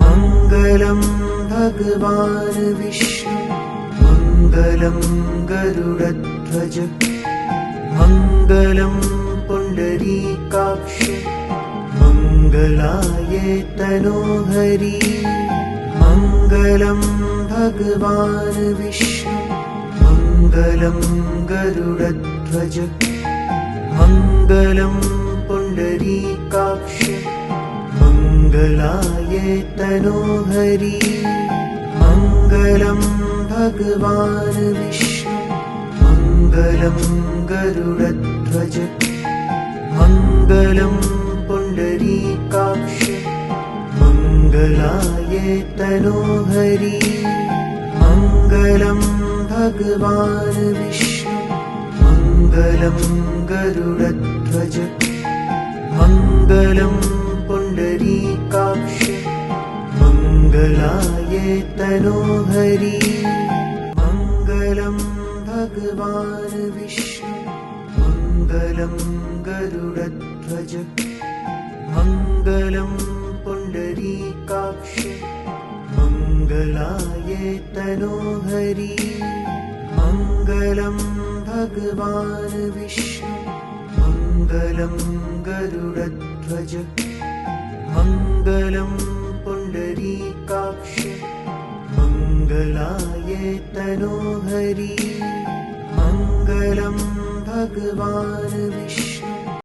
मङ्गलं भगवान् विष्णु मङ्गलं गरुडध्वज मङ्गलं पुण्डरीकाक्ष मङ्गलाय तनोहरि मङ्गलं भगवान् विष्णु मङ्गलं गरुडध्वज मङ्गलं पुण्डरीकाक्ष मङ्गलाय तनोहरि मङ्गलं भगवान् विष्णु मङ्गलं गरुडध्वज मङ्गलं पुण्डरीकाक्ष मङ्गलाय तनोहरि मङ्गलं भगवान् विष्णु मङ्गलं गरुडध्वज मङ्गलं पुण्डरीकाक्ष मङ्गलाय तनोहरि मङ्गलं भगवान् विष्णु मङ्गलं गरुडध्वज मङ्गलं पुण्डरीकाक्ष मङ्गलाय तनोहरि मङ्गलं भगवान् विष्णु मङ्गलं गरुडध्वज मङ्गलं पुण्डरीकाक्ष मङ्गलाय तनोहरि मङ्गलं भगवान् विष्णु